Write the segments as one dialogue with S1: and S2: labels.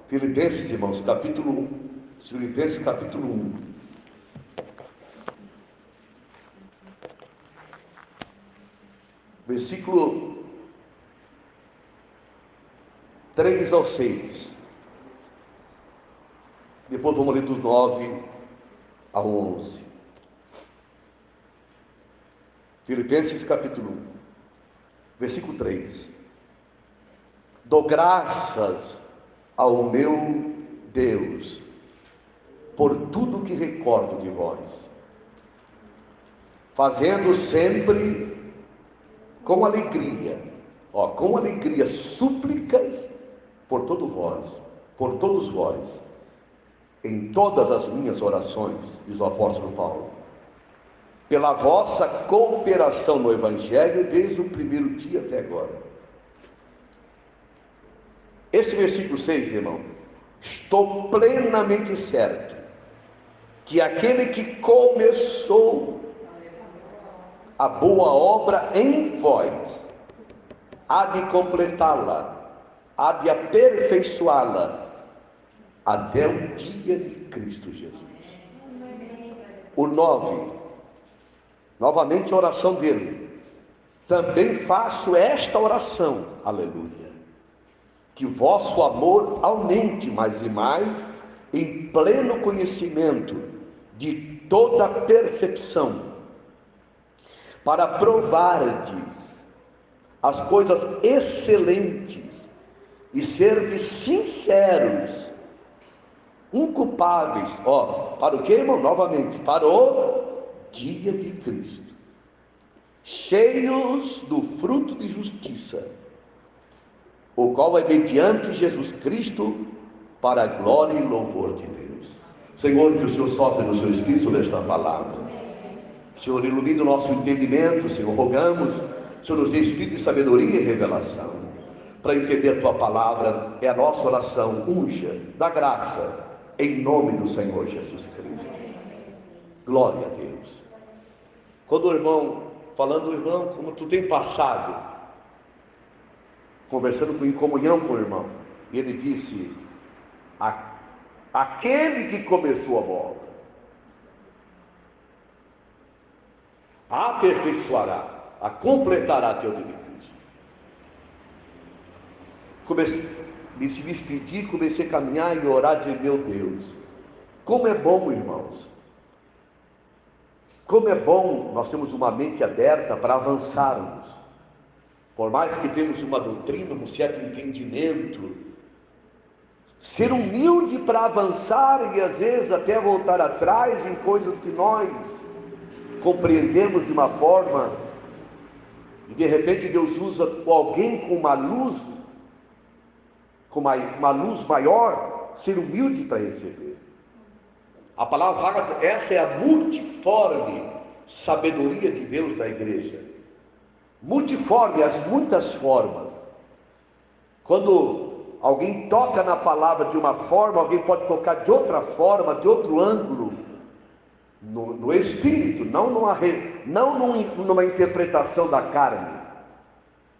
S1: Filipenses, irmãos, capítulo 1. Filipenses, capítulo 1. Versículo 3 ao 6. Depois vamos ler do 9 ao 11. Filipenses, capítulo 1. Versículo 3. Dou graças ao meu Deus por tudo que recordo de vós, fazendo sempre com alegria, súplicas por todos vós, em todas as minhas orações, diz o apóstolo Paulo, pela vossa cooperação no Evangelho desde o primeiro dia até agora. Este versículo 6, irmão, estou plenamente certo que aquele que começou a boa obra em vós, há de completá-la, há de aperfeiçoá-la, até o dia de Cristo Jesus. O 9, novamente a oração dele, também faço esta oração, aleluia, que o vosso amor aumente mais e mais, em pleno conhecimento de toda percepção, para provardes as coisas excelentes e serdes sinceros, inculpáveis, para o que, irmão? Novamente, para o dia de Cristo, cheios do fruto de justiça, o qual é mediante Jesus Cristo, para a glória e louvor de Deus. Senhor, que o Senhor sopre no seu Espírito nesta palavra. Senhor, ilumine o nosso entendimento, Senhor, rogamos, Senhor, nos dê espírito de sabedoria e revelação, para entender a tua palavra, é a nossa oração, unja, dá graça, em nome do Senhor Jesus Cristo. Glória a Deus. Quando o irmão, falando, irmão, como tu tem passado, conversando em comunhão com o irmão, e ele disse, aquele que começou a boa obra, aperfeiçoará, a completará até o dia de Cristo. Comecei a me despedir, comecei a caminhar e orar, dizer, meu Deus, como é bom, irmãos, como é bom nós temos uma mente aberta para avançarmos, por mais que temos uma doutrina, um certo entendimento, ser humilde para avançar e às vezes até voltar atrás em coisas que nós compreendemos de uma forma, e de repente Deus usa alguém com uma luz maior, ser humilde para receber. A palavra fala, essa é a multiforme sabedoria de Deus na igreja. Multiforme, as muitas formas. Quando alguém toca na palavra de uma forma, alguém pode tocar de outra forma, de outro ângulo, no espírito, não numa interpretação da carne,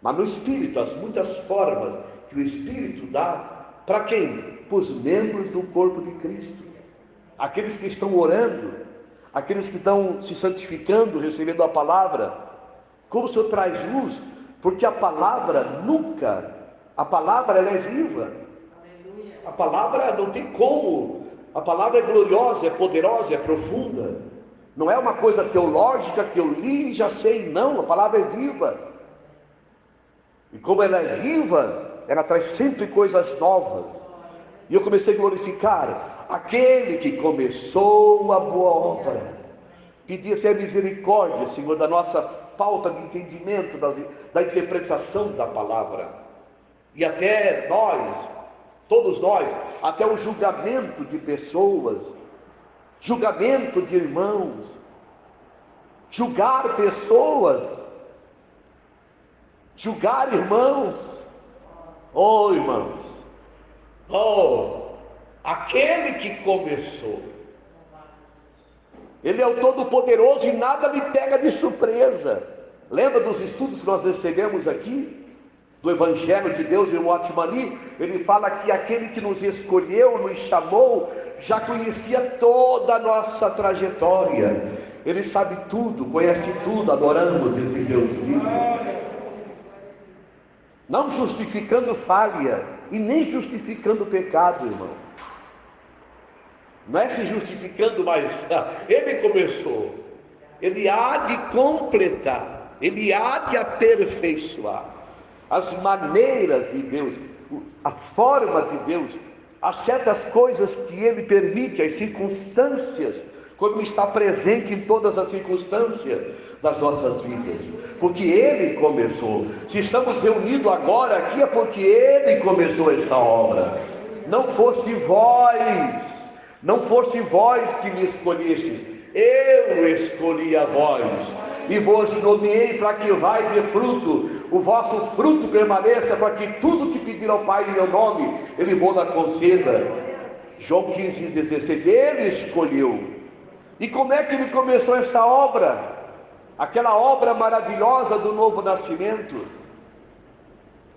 S1: mas no espírito, as muitas formas que o espírito dá para quem? Para os membros do corpo de Cristo, aqueles que estão orando, aqueles que estão se santificando, recebendo a palavra. Como o Senhor traz luz, porque a palavra ela é viva. A palavra não tem como, a palavra é gloriosa, é poderosa, é profunda, não é uma coisa teológica que eu li e já sei, não, a palavra é viva, e como ela é viva, ela traz sempre coisas novas, e eu comecei a glorificar aquele que começou a boa obra, pedi até misericórdia, Senhor, da nossa falta de entendimento, da interpretação da palavra, e até nós, todos nós, até o julgamento de pessoas, julgamento de irmãos, julgar pessoas, julgar irmãos, irmãos, aquele que começou, ele é o Todo-Poderoso e nada lhe pega de surpresa. Lembra dos estudos que nós recebemos aqui? do Evangelho de Deus, irmão Otmani, ele fala que aquele que nos escolheu, nos chamou, já conhecia toda a nossa trajetória. Ele sabe tudo, conhece tudo. Adoramos esse Deus vivo, não justificando falha e nem justificando pecado, irmão. Não é se justificando, mas ele começou, ele há de completar, ele há de aperfeiçoar as maneiras de Deus, a forma de Deus, há certas coisas que ele permite, as circunstâncias, como está presente em todas as circunstâncias das nossas vidas, porque ele começou. Se estamos reunidos agora aqui, é porque ele começou esta obra. Não foste vós que me escolhestes, eu escolhi a vós e vos nomeei para que vai de fruto, o vosso fruto permaneça, para que tudo que pedir ao Pai em meu nome, ele vos conceda. João 15:16, ele escolheu. E como é que ele começou esta obra? Aquela obra maravilhosa do novo nascimento.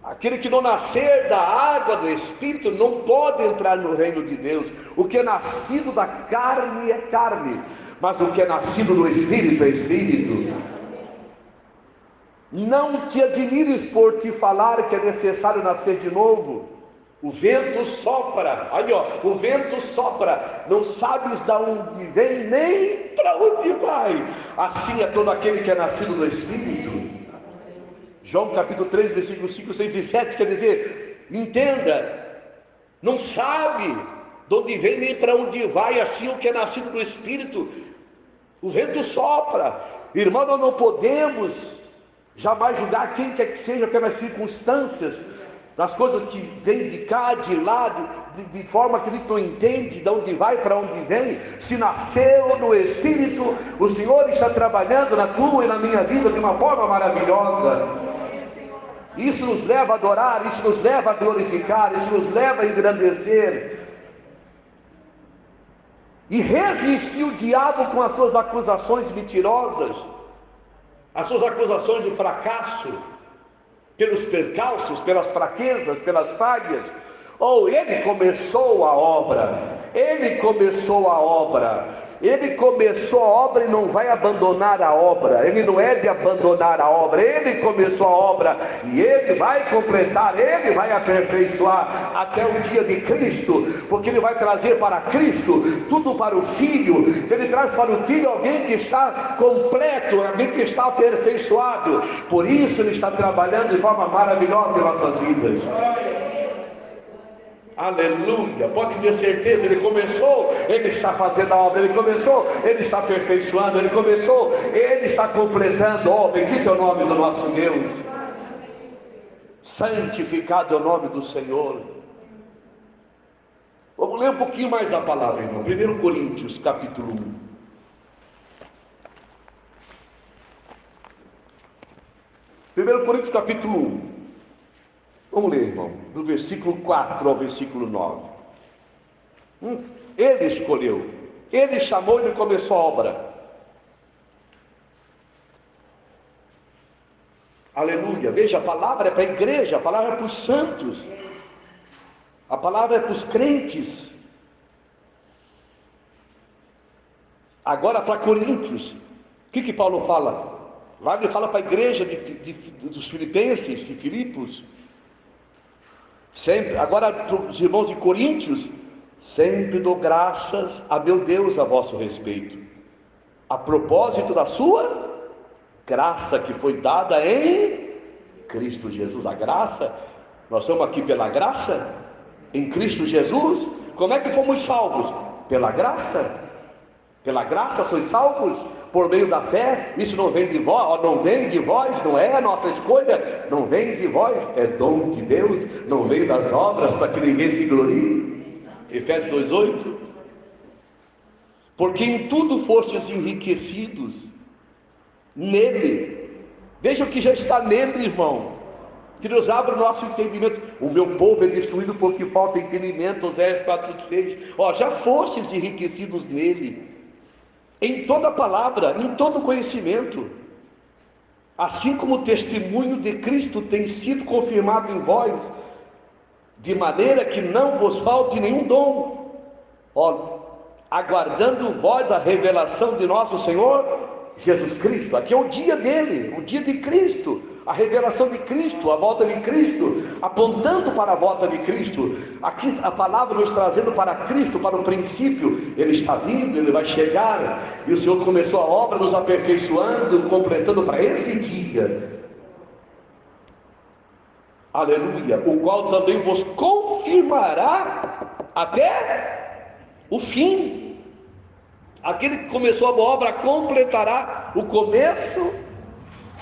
S1: Aquele que não nascer da água do Espírito não pode entrar no reino de Deus. O que é nascido da carne é carne, mas o que é nascido do Espírito é Espírito. Não te admires por te falar que é necessário nascer de novo. O vento sopra, aí ó, o vento sopra, não sabes de onde vem nem para onde vai. Assim é todo aquele que é nascido do Espírito. João capítulo 3, versículos 5, 6 e 7, quer dizer, entenda, não sabe de onde vem nem para onde vai. Assim o que é nascido do Espírito, o vento sopra. Irmão, nós não podemos jamais julgar quem quer que seja pelas circunstâncias, das coisas que vêm de cá, de lá, de forma que a gente não entende de onde vai, para onde vem. Se nasceu no Espírito, o Senhor está trabalhando na tua e na minha vida de uma forma maravilhosa. Isso nos leva a adorar, isso nos leva a glorificar, isso nos leva a engrandecer. E resistir o diabo com as suas acusações mentirosas, as suas acusações de fracasso, pelos percalços, pelas fraquezas, pelas falhas. Ele começou a obra, ele começou a obra, ele começou a obra e não vai abandonar a obra. Ele não é de abandonar a obra, ele começou a obra e ele vai completar, ele vai aperfeiçoar até o dia de Cristo, porque ele vai trazer para Cristo tudo para o Filho. Ele traz para o Filho alguém que está completo, alguém que está aperfeiçoado. Por isso ele está trabalhando de forma maravilhosa em nossas vidas. Aleluia, pode ter certeza, ele começou, ele está fazendo a obra, ele começou, ele está aperfeiçoando, ele começou, ele está completando. Bendito é o nome do nosso Deus, santificado é o nome do Senhor. Vamos ler um pouquinho mais da palavra, irmão. 1 Coríntios capítulo 1. 1 Coríntios capítulo 1. Vamos ler, irmão, do versículo 4 ao versículo 9. Ele escolheu, ele chamou e ele começou a obra. Aleluia, veja, a palavra é para a igreja, a palavra é para os santos, a palavra é para os crentes. Agora para Coríntios, o que Paulo fala? Lá ele fala para a igreja dos filipenses, de Filipos. Sempre, agora para os irmãos de Coríntios, sempre dou graças a meu Deus a vosso respeito, a propósito da sua graça que foi dada em Cristo Jesus. A graça, nós estamos aqui pela graça, em Cristo Jesus. Como é que fomos salvos? Pela graça. Pela graça sois salvos por meio da fé. Isso não vem de vós, não é a nossa escolha, não vem de vós, é dom de Deus, não vem das obras para que ninguém se glorie. Efésios 2:8. Porque em tudo fostes enriquecidos nele. Veja o que já está nele, irmão. Que Deus abra o nosso entendimento. O meu povo é destruído porque falta entendimento. Oséias 4:6. Já fostes enriquecidos nele, em toda palavra, em todo conhecimento. assim como o testemunho de Cristo tem sido confirmado em vós, de maneira que não vos falte nenhum dom, ó, aguardando vós a revelação de nosso Senhor Jesus Cristo. Aqui é o dia dele, o dia de Cristo, a revelação de Cristo, a volta de Cristo, apontando para a volta de Cristo. Aqui a palavra nos trazendo para Cristo, para o princípio. Ele está vindo, ele vai chegar, e o Senhor começou a obra nos aperfeiçoando, completando para esse dia. Aleluia, o qual também vos confirmará até o fim. Aquele que começou a boa obra completará o começo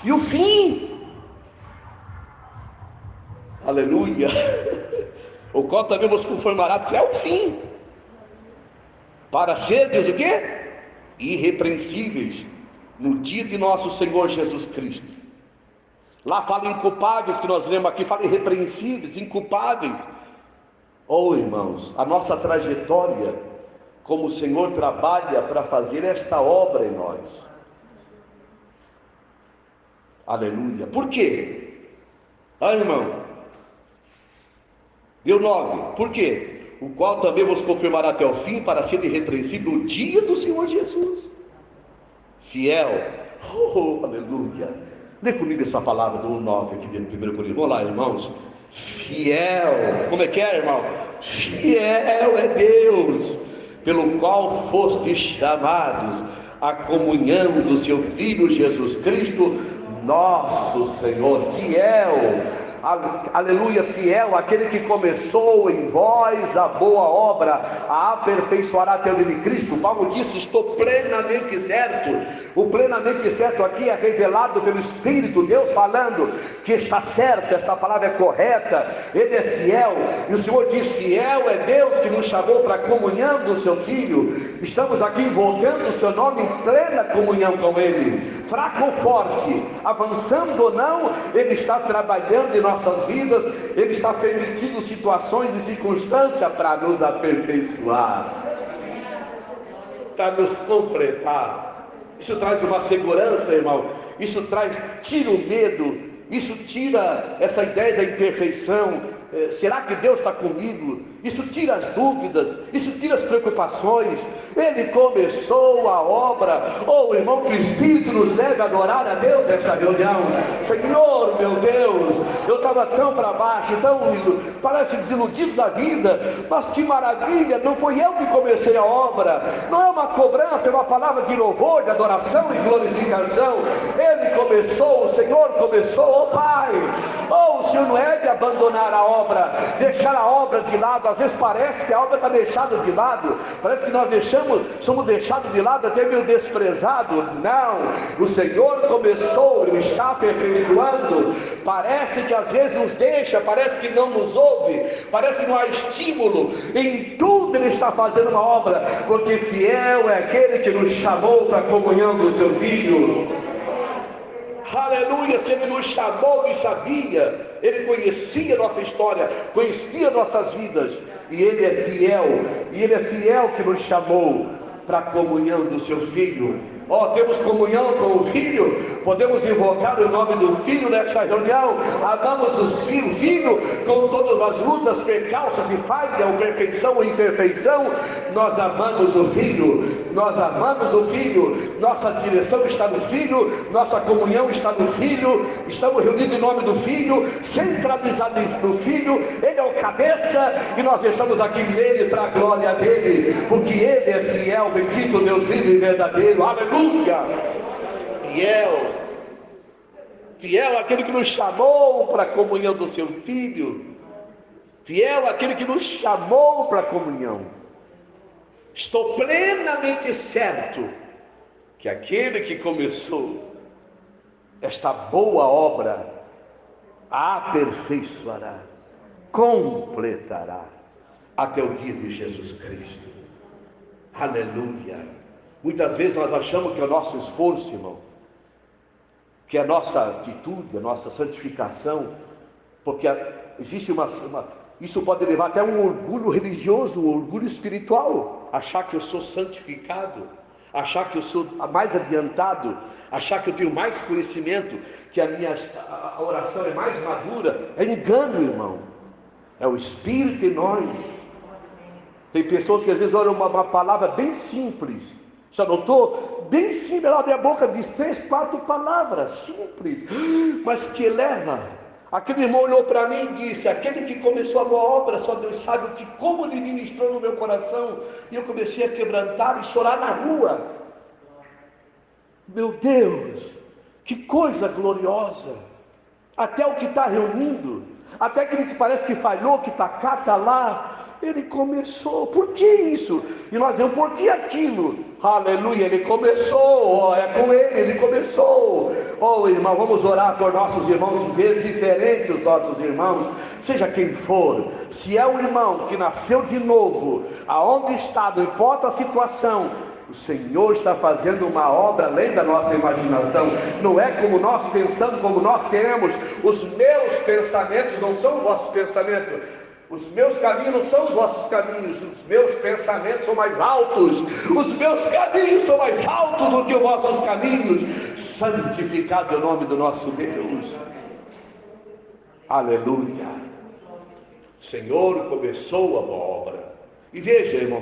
S1: e o fim. Aleluia. O qual também vos confirmará até o fim, para serdes o quê? Irrepreensíveis no dia de nosso Senhor Jesus Cristo. Lá fala inculpáveis, que nós lemos aqui, fala irrepreensíveis, inculpáveis. Oh, irmãos, a nossa trajetória, como o Senhor trabalha para fazer esta obra em nós. Aleluia. Por quê? Irmão, deu 9. Por quê? O qual também vos confirmará até o fim, para ser irrepreensível no dia do Senhor Jesus. Fiel. Oh, aleluia. Lê comigo essa palavra do 9 aqui dentro do 1 Coríntios. Vamos lá, irmãos. Fiel. Como é que é, irmão? Fiel é Deus, pelo qual fostes chamados à comunhão do seu Filho Jesus Cristo, nosso Senhor. Fiel, aleluia, fiel, aquele que começou em vós a boa obra, a aperfeiçoará até o dia de Cristo. Paulo disse: estou plenamente certo. O plenamente certo aqui é revelado pelo Espírito, Deus falando que está certo, essa palavra é correta, Ele é fiel. E o Senhor diz: fiel é Deus que nos chamou para a comunhão do seu Filho. Estamos aqui invocando o seu nome em plena comunhão com Ele. Fraco ou forte, avançando ou não, Ele está trabalhando em nossas vidas, Ele está permitindo situações e circunstâncias para nos aperfeiçoar, para nos completar. Isso traz uma segurança, irmão. Isso tira o medo. Isso tira essa ideia da imperfeição. Será que Deus está comigo? Isso tira as dúvidas, isso tira as preocupações. Ele começou a obra. Oh, irmão, que o Espírito nos leve a adorar a Deus nesta reunião. Senhor, meu Deus, eu estava tão para baixo, parece desiludido da vida, mas que maravilha, não foi eu que comecei a obra. Não é uma cobrança, é uma palavra de louvor, de adoração e glorificação. Ele começou, o Senhor começou. Oh, Pai, oh, o Senhor não é de abandonar a obra, deixar a obra de lado. Às vezes parece que a obra está deixada de lado, parece que nós somos deixados de lado, até meio desprezado. Não, o Senhor começou, Ele está aperfeiçoando. Parece que às vezes nos deixa, parece que não nos ouve, parece que não há estímulo. Em tudo Ele está fazendo uma obra, porque fiel é aquele que nos chamou para a comunhão do seu Filho. Aleluia, se Ele nos chamou, Ele sabia, Ele conhecia nossa história, conhecia nossas vidas, e Ele é fiel que nos chamou para a comunhão do seu Filho. Temos comunhão com o Filho, podemos invocar o nome do Filho nesta reunião. Amamos o Filho com todas as lutas, percalços e falhas, perfeição ou imperfeição. Nós amamos o Filho, nossa direção está no Filho, nossa comunhão está no Filho, estamos reunidos em nome do Filho, centralizados no Filho. Ele é o cabeça e nós estamos aqui nele para a glória dele, porque Ele é fiel, bendito Deus vivo e verdadeiro. Aleluia. Fiel aquele que nos chamou para a comunhão do seu Filho, fiel aquele que nos chamou para a comunhão. Estou plenamente certo que aquele que começou esta boa obra a aperfeiçoará, completará até o dia de Jesus Cristo. Aleluia. Muitas vezes nós achamos que é o nosso esforço, irmão, que é a nossa atitude, a nossa santificação, porque existe isso pode levar até um orgulho religioso, um orgulho espiritual, achar que eu sou santificado. achar que eu sou mais adiantado, achar que eu tenho mais conhecimento, que a oração é mais madura, é engano, irmão. É o Espírito em nós. Tem pessoas que às vezes oram uma palavra bem simples. Já notou? Bem simples, ela abre a boca, diz 3, 4 palavras, simples, mas que eleva. Aquele irmão olhou para mim e disse: aquele que começou a boa obra, só Deus sabe o que, como ele ministrou no meu coração. E eu comecei a quebrantar e chorar na rua. Meu Deus, que coisa gloriosa. Até o que está reunindo, até aquele que parece que falhou, que está cá, está lá, ele começou. Por que isso? E nós dizemos: por que aquilo? Aleluia, ele começou, é com ele começou. Oh, irmão, vamos orar por nossos irmãos, ver diferente os nossos irmãos, seja quem for. Se é um irmão que nasceu de novo, aonde está, não importa a situação, o Senhor está fazendo uma obra além da nossa imaginação. Não é como nós pensamos, como nós queremos. Os meus pensamentos não são os vossos pensamentos. Os meus caminhos não são os vossos caminhos. Os meus pensamentos são mais altos. Os meus caminhos são mais altos do que os vossos caminhos. Santificado é o nome do nosso Deus. Aleluia. O Senhor começou a boa obra. E veja, irmão,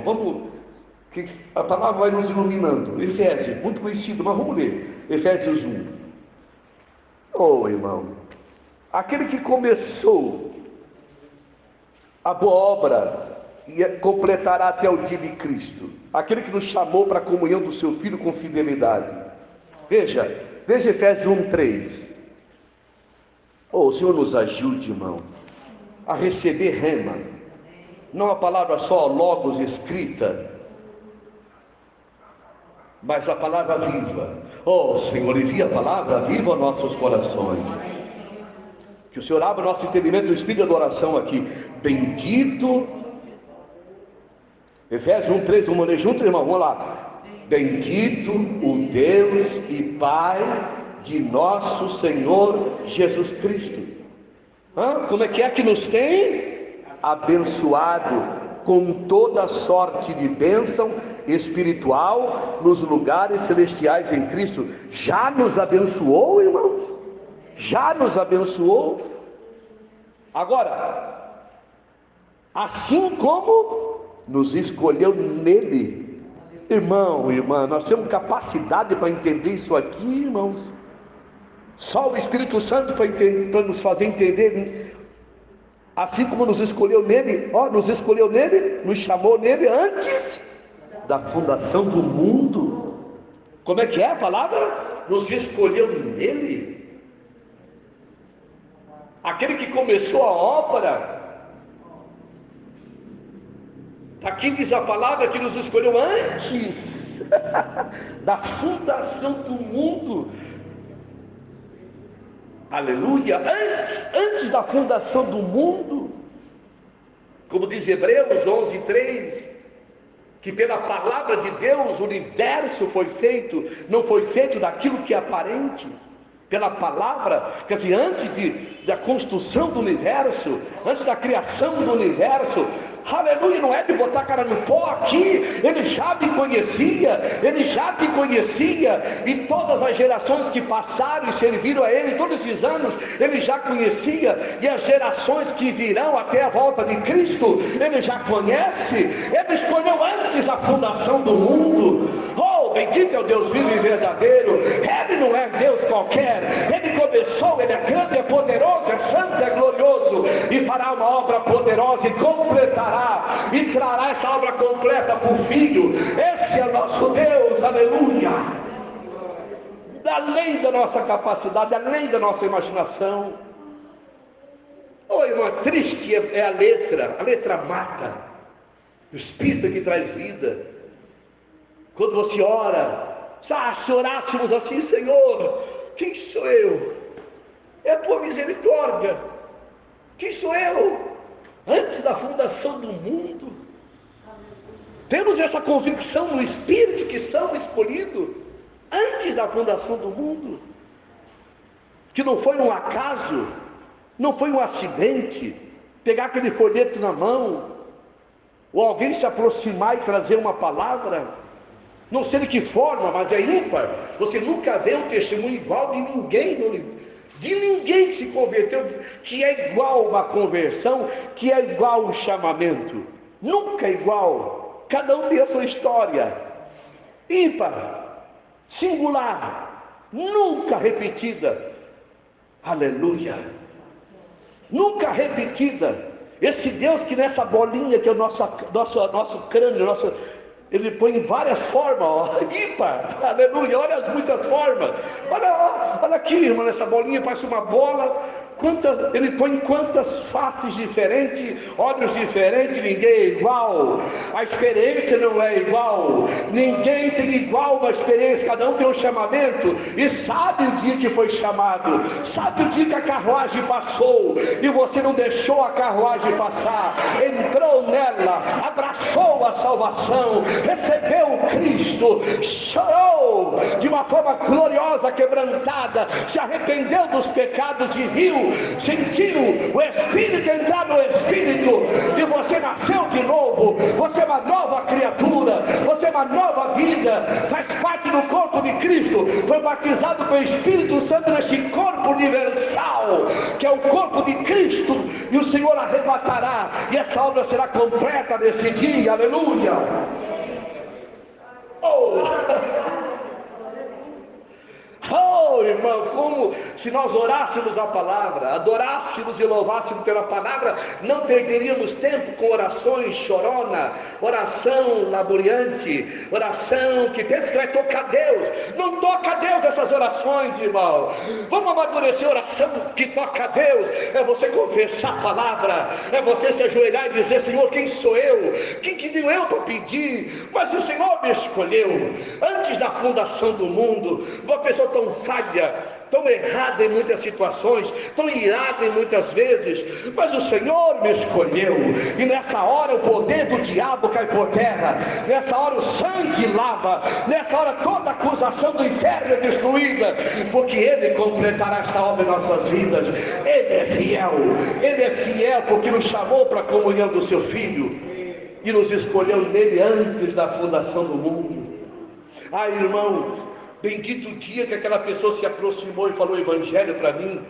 S1: a palavra vai nos iluminando. Efésios, muito conhecido, mas vamos ler. Efésios 1. Oh, irmão, aquele que começou a boa obra e completará até o dia de Cristo. Aquele que nos chamou para a comunhão do seu Filho com fidelidade. Veja Efésios 1:3. Oh, o Senhor nos ajude, irmão, a receber rema. Não a palavra só, logos escrita, mas a palavra viva. Oh, Senhor, envia a palavra viva aos nossos corações. Que o Senhor abra o nosso entendimento, o espírito da oração aqui. Bendito. Efésios 1:3, vamos ler junto, irmão? Vamos lá. Bendito o Deus e Pai de nosso Senhor Jesus Cristo. Como é que nos tem? Abençoado com toda sorte de bênção espiritual nos lugares celestiais em Cristo. Já nos abençoou, irmãos? Já nos abençoou. Agora, assim como nos escolheu nele. Irmão, irmã, nós temos capacidade para entender isso aqui, irmãos. Só o Espírito Santo para nos fazer entender. Assim como nos escolheu nele, nos escolheu nele, nos chamou nele antes da fundação do mundo. Como é que é a palavra? Nos escolheu nele. Aquele que começou a obra, aqui diz a palavra que nos escolheu antes da fundação do mundo. Aleluia. Antes da fundação do mundo, como diz Hebreus 11:3, que pela palavra de Deus o universo foi feito, não foi feito daquilo que é aparente. Pela palavra, quer dizer, antes da construção do universo, antes da criação do universo, aleluia, não é de botar a cara no pó aqui, ele já me conhecia, ele já te conhecia, e todas as gerações que passaram e serviram a ele, todos esses anos, ele já conhecia, e as gerações que virão até a volta de Cristo, ele já conhece, ele escolheu antes da fundação do mundo. Oh, bendito é o Deus vivo e verdadeiro. Ele não é Deus qualquer, ele começou, ele é grande, é poderoso, é santo, é glorioso, e fará uma obra poderosa e completará, e trará essa obra completa para o Filho. Esse é o nosso Deus, aleluia. Além da nossa capacidade, além da nossa imaginação. Oh, irmã, triste é a letra mata, o Espírito que traz vida. Quando você ora, se orássemos assim: Senhor, quem sou eu? É a tua misericórdia. Quem sou eu? Antes da fundação do mundo, temos essa convicção no Espírito que somos escolhidos antes da fundação do mundo, que não foi um acaso, não foi um acidente, pegar aquele folheto na mão, ou alguém se aproximar e trazer uma palavra. Não sei de que forma, mas é ímpar. Você nunca vê um testemunho igual de ninguém, de ninguém que se converteu, que é igual uma conversão, que é igual um chamamento. Nunca é igual. Cada um tem a sua história. Ímpar, singular, nunca repetida. Aleluia. Nunca repetida. Esse Deus que nessa bolinha que é o nosso crânio, ele põe em várias formas, ímpar, aleluia, olha as muitas formas, olha aqui, irmão, nessa bolinha parece uma bola, ele põe quantas faces diferentes, olhos diferentes, ninguém é igual, a experiência não é igual, ninguém tem igual uma experiência, cada um tem um chamamento, e sabe o dia que foi chamado, sabe o dia que a carruagem passou, e você não deixou a carruagem passar, entrou nela, abraçou a salvação, recebeu Cristo, chorou de uma forma gloriosa, quebrantada, se arrependeu dos pecados e riu, sentiu o Espírito entrar no Espírito, e você nasceu de novo, você é uma nova criatura, você é uma nova vida, faz parte do corpo de Cristo, foi batizado pelo Espírito Santo neste corpo universal, que é o corpo de Cristo, e o Senhor arrebatará, e essa obra será completa nesse dia, aleluia. Oh, irmão, como se nós orássemos a palavra, adorássemos e louvássemos pela palavra, não perderíamos tempo com orações chorona, oração laboriante, oração que pensa que vai tocar Deus. Não toca a Deus essas orações, irmão. Vamos amadurecer a oração que toca a Deus. É você confessar a palavra, é você se ajoelhar e dizer: Senhor, quem sou eu? Quem que deu eu para pedir? Mas o Senhor me escolheu antes da fundação do mundo. Uma pessoa tão falha, tão errada em muitas situações, tão irada em muitas vezes, mas o Senhor me escolheu, e nessa hora o poder do diabo cai por terra, nessa hora o sangue lava, nessa hora toda acusação do inferno é destruída, porque Ele completará esta obra em nossas vidas. Ele é fiel porque nos chamou para a comunhão do seu Filho, e nos escolheu nele antes da fundação do mundo. Ah, irmão, bendito o dia que aquela pessoa se aproximou e falou o evangelho para mim.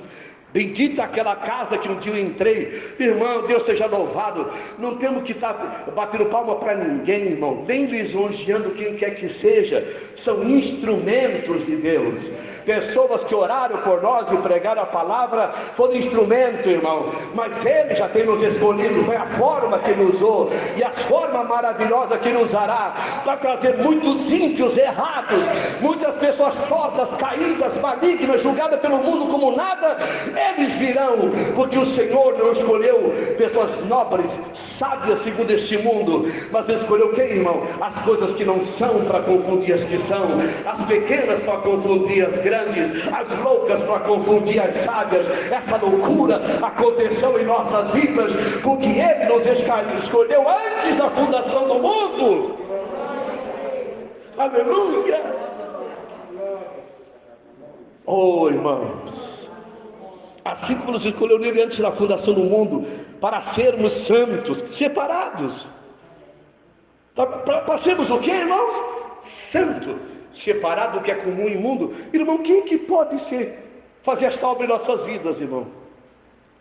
S1: Bendita aquela casa que um dia eu entrei. Irmão, Deus seja louvado. Não temos que estar batendo palma para ninguém, irmão, nem lisonjeando quem quer que seja. São instrumentos de Deus. Pessoas que oraram por nós e pregaram a palavra foram instrumento, irmão, mas Ele já tem nos escolhido. Foi a forma que Ele usou, e as formas maravilhosas que Ele usará para trazer muitos ímpios errados, muitas pessoas tortas, caídas, malignas, julgadas pelo mundo como nada. Eles virão, porque o Senhor não escolheu pessoas nobres, sábias segundo este mundo, mas escolheu quem, irmão? As coisas que não são para confundir as que são, as pequenas para confundir as grandes, as loucas para confundir as sábias. Essa loucura aconteceu em nossas vidas, porque Ele nos escolheu antes da fundação do mundo. Aleluia. Oh, irmãos, assim como nos escolheu nele antes da fundação do mundo, para sermos santos, separados, para sermos o que, irmãos? Santo, separado do que é comum e imundo. Irmão, quem que pode fazer esta obra em nossas vidas, irmão?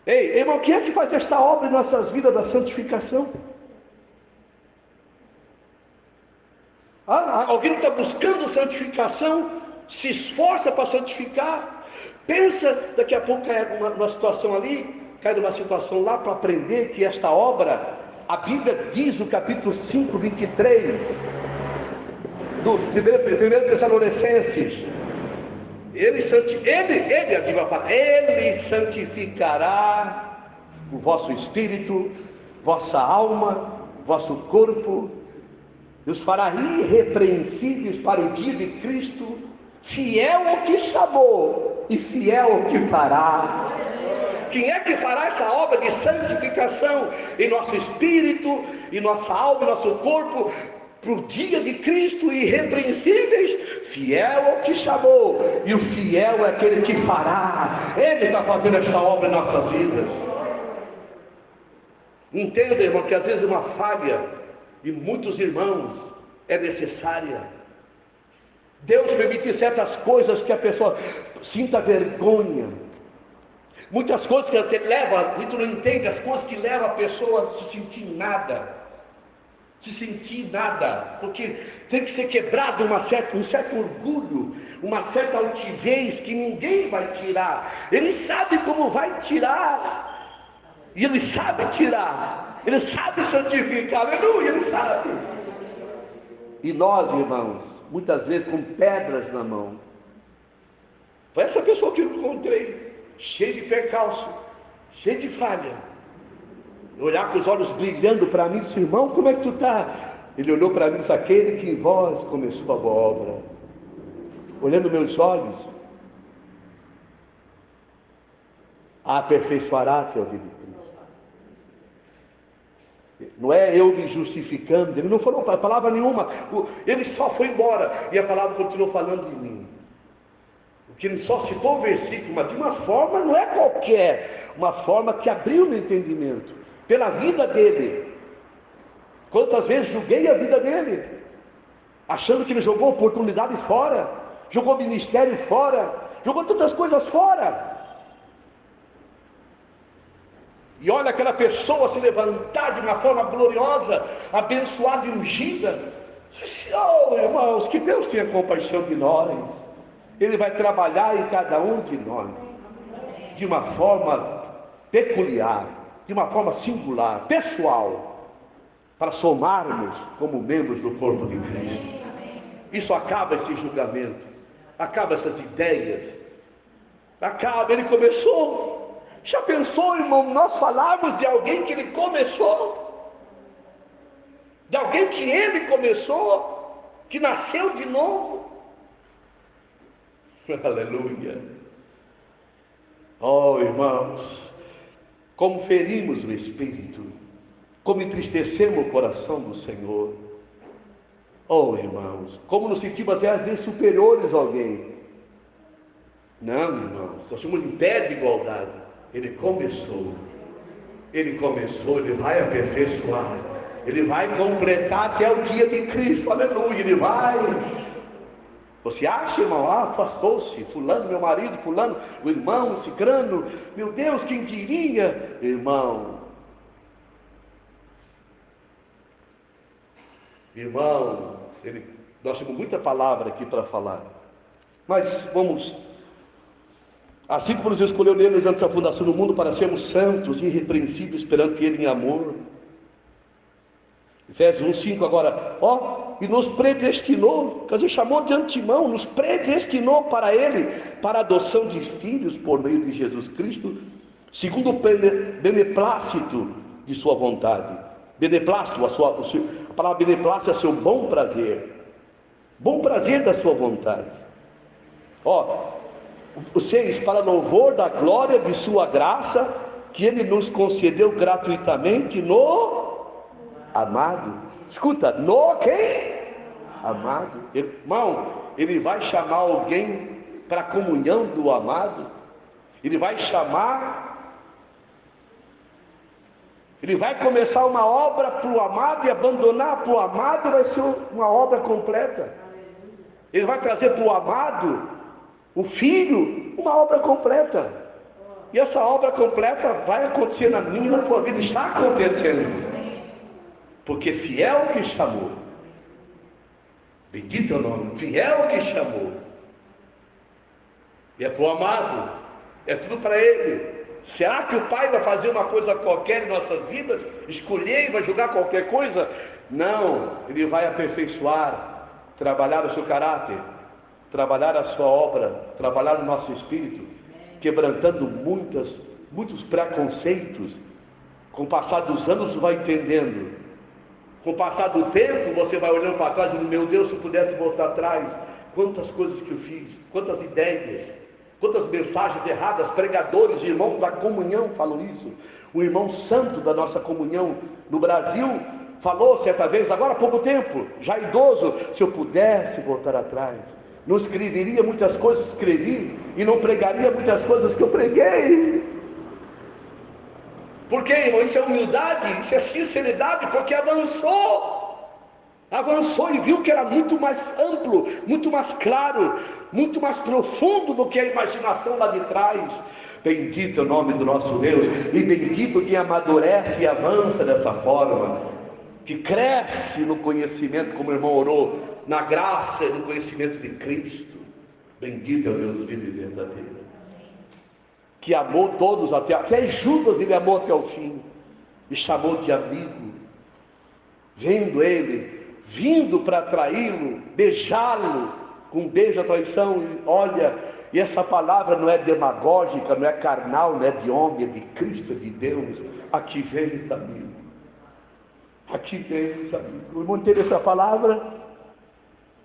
S1: Ei, irmão, quem é que faz esta obra em nossas vidas da santificação? Alguém está buscando santificação, se esforça para santificar, pensa, daqui a pouco cai numa situação ali, cai numa situação lá, para aprender que esta obra, a Bíblia diz no capítulo 5, 23, do 1 Tessalonicenses, a Bíblia fala, Ele santificará o vosso espírito, vossa alma, vosso corpo, e os fará irrepreensíveis para o dia de Cristo, fiel ao que chamou e fiel ao que fará. Quem é que fará essa obra de santificação em nosso espírito, em nossa alma, em nosso corpo, para o dia de Cristo, irrepreensíveis? Fiel ao que chamou, e o fiel é aquele que fará. Ele está fazendo esta obra em nossas vidas. Entenda, irmão, que às vezes uma falha de muitos irmãos é necessária. Deus permite certas coisas que a pessoa sinta vergonha. Muitas coisas que até leva, muito não entende, as coisas que levam a pessoa a se sentir nada. Se sentir nada, porque tem que ser quebrado um certo orgulho, uma certa altivez que ninguém vai tirar. Ele sabe como vai tirar, e ele sabe tirar, ele sabe santificar, aleluia, ele sabe. E nós, irmãos, muitas vezes com pedras na mão. Foi essa pessoa que eu encontrei, cheia de percalço, cheia de falha. Olhar com os olhos brilhando para mim, disse: irmão, como é que tu está? Ele olhou para mim e disse: aquele que em vós começou a boa obra. Olhando meus olhos, a aperfeiçoará até o dia de Cristo. Não é eu me justificando, ele não falou palavra nenhuma, ele só foi embora, e a palavra continuou falando de mim. O que ele só citou o versículo, mas de uma forma, não é qualquer, uma forma que abriu meu entendimento. Pela vida dele. Quantas vezes julguei a vida dele, achando que ele jogou oportunidade fora, jogou ministério fora, jogou tantas coisas fora. E olha aquela pessoa se levantar de uma forma gloriosa, abençoada e ungida. Oh, irmãos, que Deus tenha compaixão de nós. Ele vai trabalhar em cada um de nós de uma forma peculiar, de uma forma singular, pessoal, para somarmos como membros do corpo de Cristo. Isso acaba esse julgamento, acaba essas ideias, acaba. Ele começou. Já pensou, irmão, nós falarmos de alguém que ele começou, de alguém que ele começou, que nasceu de novo? Aleluia. Oh, irmãos, como ferimos o Espírito, como entristecemos o coração do Senhor. Oh, irmãos, como nos sentimos até às vezes superiores a alguém. Não, irmãos, nós somos em pé de igualdade. Ele começou, ele vai aperfeiçoar, ele vai completar até o dia de Cristo, aleluia, ele vai. Você acha, irmão, afastou-se, fulano, meu marido, fulano, o irmão, cicrano, meu Deus, quem diria? Irmão, nós temos muita palavra aqui para falar, mas vamos, assim como nos escolheu neles antes da fundação do mundo, para sermos santos, irrepreensíveis perante Ele em amor. Efésios 1:5 agora, e nos predestinou, quer dizer, chamou de antemão, nos predestinou para Ele, para a adoção de filhos por meio de Jesus Cristo, segundo o beneplácito de sua vontade. Beneplácito, a palavra beneplácito é seu bom prazer da sua vontade. Vocês, para louvor da glória de sua graça, que Ele nos concedeu gratuitamente no amado. Escuta, no quem? Amado. Irmão, ele vai chamar alguém para a comunhão do amado. Ele vai começar uma obra para o amado e abandonar para o amado, vai ser uma obra completa. Ele vai trazer para o amado, o filho, uma obra completa. E essa obra completa vai acontecer na minha e na tua vida, está acontecendo. Porque fiel que chamou, bendito é o nome, fiel que chamou, e é para o amado, é tudo para Ele. Será que o Pai vai fazer uma coisa qualquer em nossas vidas, escolher e vai julgar qualquer coisa? Não, Ele vai aperfeiçoar, trabalhar o seu caráter, trabalhar a sua obra, trabalhar o nosso espírito, quebrantando muitos preconceitos. Com o passar dos anos você vai entendendo. Com o passar do tempo, você vai olhando para trás e dizendo: meu Deus, se eu pudesse voltar atrás, quantas coisas que eu fiz, quantas ideias, quantas mensagens erradas, pregadores, irmãos da comunhão falam isso. O irmão santo da nossa comunhão no Brasil falou certa vez, agora há pouco tempo, já idoso: se eu pudesse voltar atrás, não escreveria muitas coisas que escrevi, e não pregaria muitas coisas que eu preguei. Por quê, irmão? Isso é humildade, isso é sinceridade, porque avançou. Avançou e viu que era muito mais amplo, muito mais claro, muito mais profundo do que a imaginação lá de trás. Bendito é o nome do nosso Deus, e bendito quem amadurece e avança dessa forma, que cresce no conhecimento, como o irmão orou, na graça e no conhecimento de Cristo. Bendito é o Deus vivo e verdadeiro, que amou todos, até Judas ele amou até o fim, e chamou de amigo, vendo ele vindo para traí-lo, beijá-lo com um beijo à traição. E olha, e essa palavra não é demagógica, não é carnal, não é de homem, é de Cristo, é de Deus. Aqui vens, amigo, aqui vens, amigo. O irmão teve essa palavra,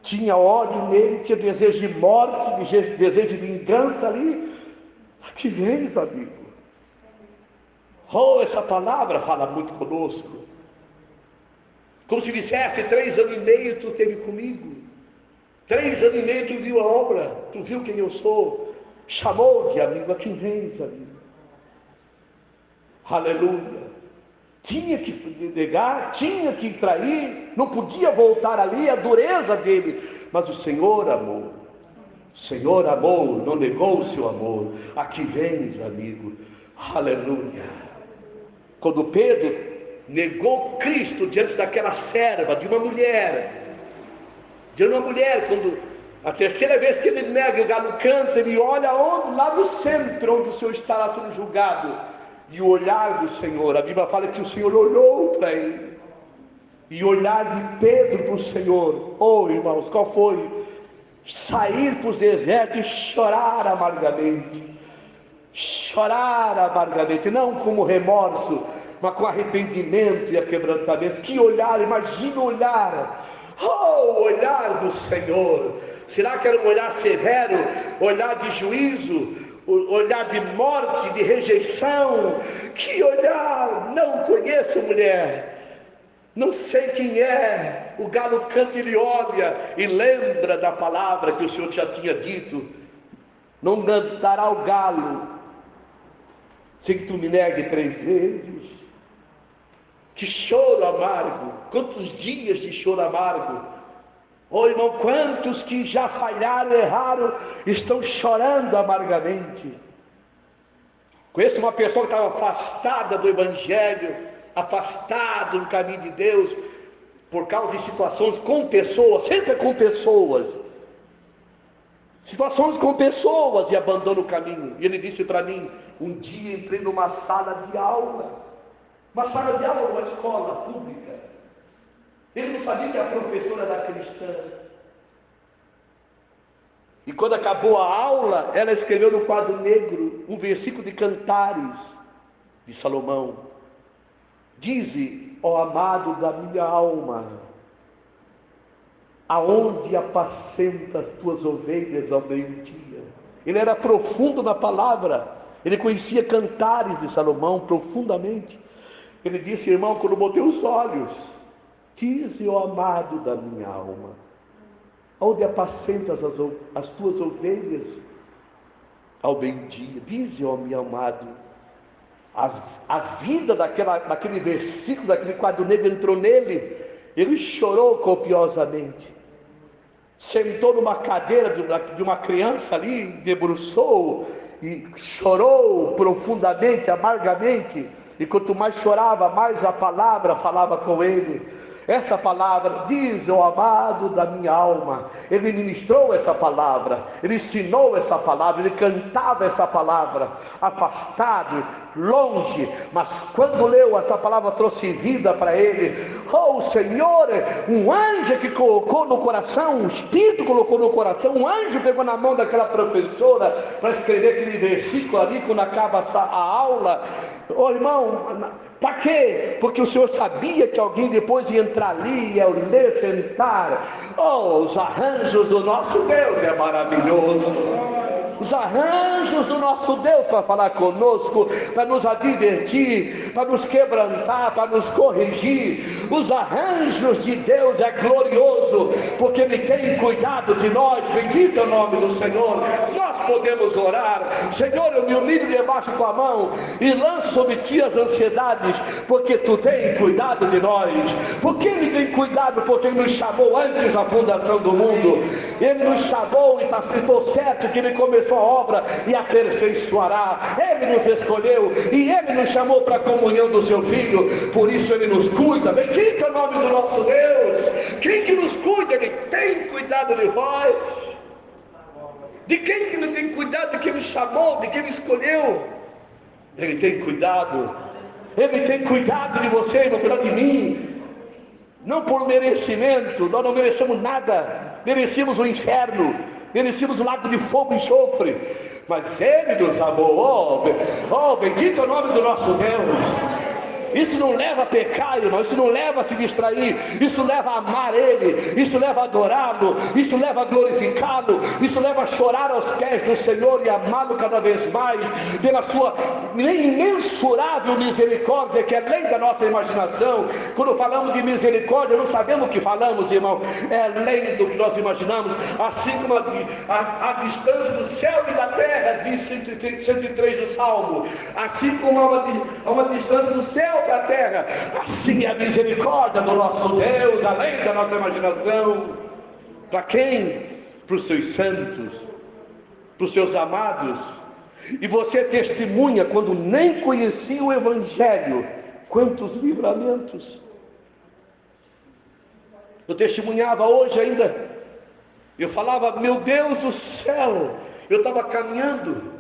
S1: tinha ódio nele, tinha desejo de morte, desejo de vingança ali. Aqui vens, amigo. Oh, essa palavra fala muito conosco, como se dissesse: 3 anos e meio tu esteve comigo, 3 anos e meio tu viu a obra, tu viu quem eu sou, chamou de amigo. Aqui vens, amigo. Aleluia. Tinha que negar, tinha que trair, não podia voltar ali, a dureza dele, mas o Senhor amou. O Senhor amou, não negou o seu amor. Aqui vens, amigo. Aleluia. Quando Pedro negou Cristo diante daquela serva, de uma mulher, quando a terceira vez que ele nega, o galo canta, ele olha onde? Lá no centro, onde o Senhor está sendo julgado. E o olhar do Senhor, a Bíblia fala que o Senhor olhou para ele, e o olhar de Pedro para o Senhor, oh irmãos, qual foi? Sair para os desertos e chorar amargamente, não como remorso, mas com arrependimento e quebrantamento. Que olhar, imagina o olhar, oh, o olhar do Senhor. Será que era um olhar severo, olhar de juízo, olhar de morte, de rejeição? Que olhar! Não conheço mulher, não sei quem é. O galo canta, ele olha e lembra da palavra que o Senhor já tinha dito: não cantará o galo sem que tu me negue 3 vezes. Que choro amargo, quantos dias de choro amargo. Oh irmão, quantos que já falharam, erraram, estão chorando amargamente. Conheço uma pessoa que estava afastada do Evangelho, afastada do caminho de Deus, por causa de situações com pessoas, sempre com pessoas, situações com pessoas, e abandona o caminho. E ele disse para mim: um dia entrei numa sala de aula, numa escola pública. Ele não sabia que a professora era cristã. E quando acabou a aula, ela escreveu no quadro negro um versículo de Cantares de Salomão: dize, ó amado da minha alma, aonde apacenta as tuas ovelhas ao meio-dia. Ele era profundo na palavra, ele conhecia Cantares de Salomão profundamente. Ele disse: irmão, quando botei os olhos, dize, ó amado da minha alma, onde apacentas as tuas ovelhas ao meio-dia. Dize, ó meu amado. A vida daquele versículo, daquele quadro negro entrou nele. Ele chorou copiosamente, sentou numa cadeira de uma criança ali, debruçou e chorou profundamente, amargamente. E quanto mais chorava, mais a palavra falava com ele. Essa palavra, diz, ó amado da minha alma. Ele ministrou essa palavra, ele ensinou essa palavra, ele cantava essa palavra, afastado, longe, mas quando leu essa palavra, trouxe vida para ele. Oh Senhor, um anjo que colocou no coração, um espírito colocou no coração, um anjo pegou na mão daquela professora para escrever aquele versículo ali quando acaba a aula. Oh irmão, para quê? Porque o Senhor sabia que alguém depois ia entrar ali, ia ler, sentar. Oh, os arranjos do nosso Deus é maravilhoso. os arranjos do nosso Deus para falar conosco, para nos advertir, para nos quebrantar, para nos corrigir. Os arranjos de Deus é glorioso, porque Ele tem cuidado de nós. Bendito é o nome do Senhor. Nós podemos orar: Senhor, eu me humilho debaixo da tua mão e lanço sobre ti as ansiedades, porque tu tens cuidado de nós. Porque Ele tem cuidado? Porque Ele nos chamou antes da fundação do mundo. Ele nos chamou e estou certo que Ele começou a obra e aperfeiçoará. Ele nos escolheu e Ele nos chamou para a comunhão do seu Filho. Por isso Ele nos cuida. Bendito é o nome do nosso Deus. Quem que nos cuida? Ele tem cuidado de vós. De quem que Ele tem cuidado? De quem Ele chamou, de quem Ele escolheu. Ele tem cuidado. Ele tem cuidado de você, não cuidado de mim. Não por merecimento, nós não merecemos nada, merecíamos o inferno, merecíamos o lago de fogo e enxofre, mas Ele nos amou. Oh, bendito é o nome do nosso Deus. Isso não leva a pecar, irmão, isso não leva a se distrair, isso leva a amar Ele, isso leva a adorá-lo, isso leva a glorificá-lo, isso leva a chorar aos pés do Senhor e amá-lo cada vez mais, pela sua imensurável misericórdia, que é além da nossa imaginação. Quando falamos de misericórdia, não sabemos o que falamos, irmão, é além do que nós imaginamos. Assim como a distância do céu e da terra, diz 103 do Salmo, assim como há uma distância do céu para a terra, assim é a misericórdia do nosso Deus, além da nossa imaginação. Para quem? Para os seus santos, para os seus amados. E você é testemunha, quando nem conhecia o Evangelho, quantos livramentos. Eu testemunhava hoje ainda, eu falava: meu Deus do céu, eu estava caminhando,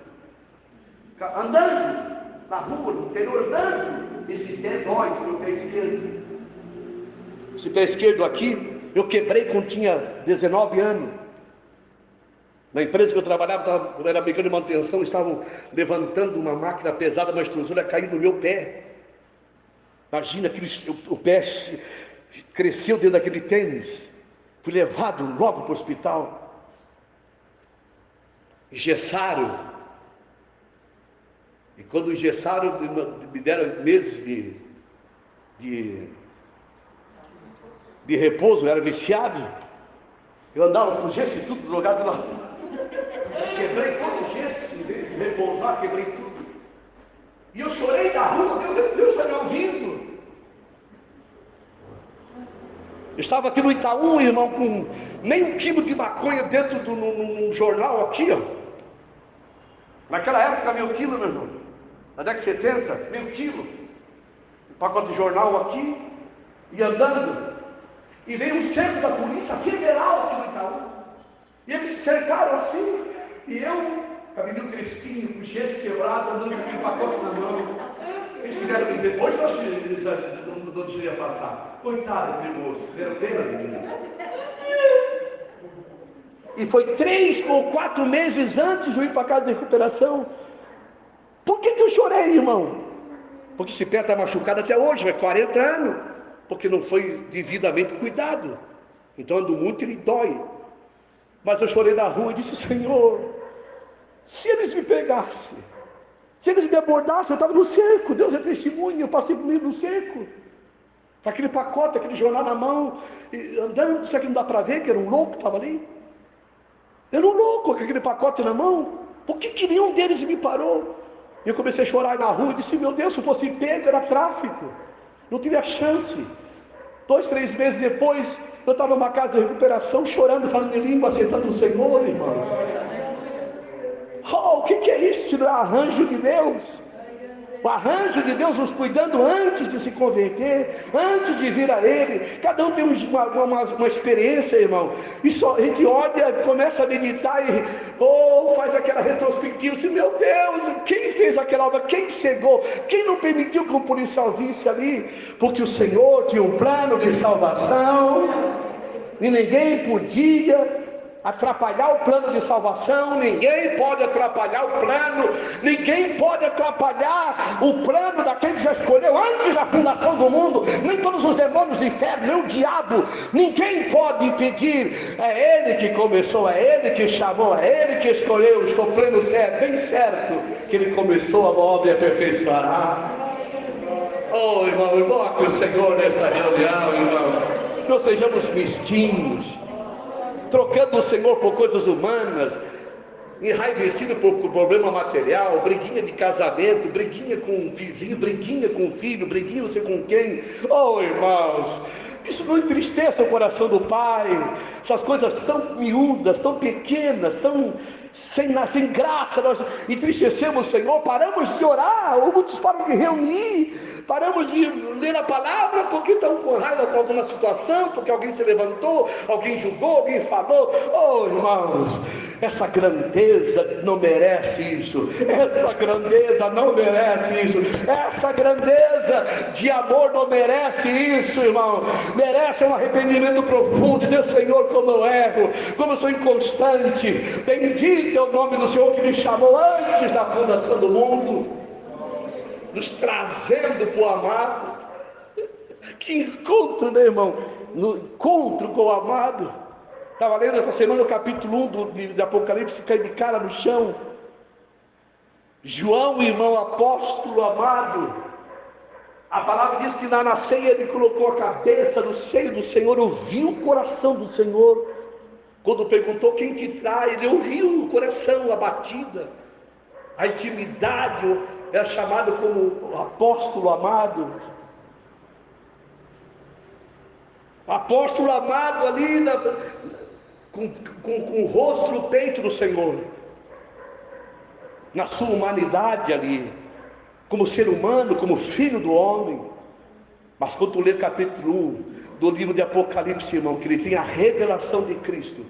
S1: andando na rua, no interior, andando, esse pé dói no meu pé esquerdo. Esse pé esquerdo aqui, eu quebrei quando tinha 19 anos. Na empresa que eu trabalhava, eu era mecânico de manutenção, estavam levantando uma máquina pesada, uma extrusora caiu no meu pé. Imagina, o pé cresceu dentro daquele tênis. Fui levado logo para o hospital. Engessaram. E quando engessaram, me deram meses de repouso. Eu era viciado. Eu andava com gesso e tudo jogado lá. Quebrei todo o gesso, em vez de repousar, quebrei tudo. E eu chorei na rua: Deus está me ouvindo. Eu estava aqui no Itaú, irmão, com nem 1 quilo de maconha dentro de um jornal aqui, ó. Naquela época, meio quilo, meu irmão. Na década de 70, meio quilo. Um pacote de jornal aqui, e andando. E veio um cerco da Polícia Federal aqui no Itaú. E eles se cercaram assim. E eu, cabelinho crespinho, com gesso quebrado, andando com aquele pacote na mão. Eles tiveram que dizer: hoje eles não deixaria passar. Coitado do meu moço, fizeram pena de mim. E foi 3 ou 4 meses antes de eu ir para casa de recuperação. Por que eu chorei, irmão? Porque esse pé está machucado até hoje, vai 40 anos. Porque não foi devidamente cuidado. Então ando muito e ele dói. Mas eu chorei na rua e disse: Senhor, se eles me pegassem, se eles me abordassem, eu estava no cerco. Deus é testemunha, eu passei por meio do cerco. Aquele pacote, aquele jornal na mão, andando, isso aqui não dá para ver que era um louco que estava ali. Era um louco com aquele pacote na mão. Por que nenhum deles me parou? E eu comecei a chorar na rua e disse: meu Deus, se eu fosse pego, era tráfico. Não tive a chance. 2, 3 meses depois, eu estava numa casa de recuperação, chorando, falando em língua, aceitando o Senhor, irmãos. Oh, o que é isso? Não é arranjo de Deus? O arranjo de Deus nos cuidando antes de se converter, antes de vir a Ele. Cada um tem uma experiência, irmão. E só a gente olha, começa a meditar e faz aquela retrospectiva. Assim, meu Deus, quem fez aquela obra? Quem cegou? Quem não permitiu que o policial visse ali? Porque o Senhor tinha um plano de salvação e ninguém podia atrapalhar o plano de salvação, ninguém pode atrapalhar o plano, ninguém pode atrapalhar o plano daquele que já escolheu antes da fundação do mundo, nem todos os demônios do inferno, nem o diabo, ninguém pode impedir. É Ele que começou, é Ele que chamou, é Ele que escolheu. Estou pleno certo, bem certo, que Ele começou a obra e aperfeiçoará. Oh, irmão, invoque o Senhor nessa reunião, irmão. Não sejamos mesquinhos, trocando o Senhor por coisas humanas, enraivecido por problema material, briguinha de casamento, briguinha com o vizinho, briguinha com o filho, briguinha não sei com quem. Oh, irmãos, isso não entristeça o coração do Pai. Essas coisas tão miúdas, tão pequenas, tão sem graça, nós entristecemos o Senhor, paramos de orar, ou muitos param de reunir, paramos de ler a palavra porque estão com raiva com alguma situação, porque alguém se levantou, alguém julgou, alguém falou. Oh, irmãos, essa grandeza não merece isso, essa grandeza não merece isso, essa grandeza de amor não merece isso, irmão. Merece um arrependimento profundo, dizer: Senhor, como eu erro, como eu sou inconstante, bendito é o nome do Senhor que me chamou antes da fundação do mundo, nos trazendo para o amado. Que encontro, né, irmão? No encontro com o amado. Estava lendo essa semana o capítulo 1 de Apocalipse, cai de cara no chão. João, irmão apóstolo amado, a palavra diz que na ceia ele colocou a cabeça no seio do Senhor, ouviu o coração do Senhor. Quando perguntou: quem te trai? Ele ouviu o coração, a batida, a intimidade. Era chamado como apóstolo amado. Apóstolo amado ali, com o rosto no peito do Senhor, na sua humanidade ali, como ser humano, como filho do homem. Mas quando tu lê capítulo 1 do livro de Apocalipse, irmão, que ele tem a revelação de Cristo,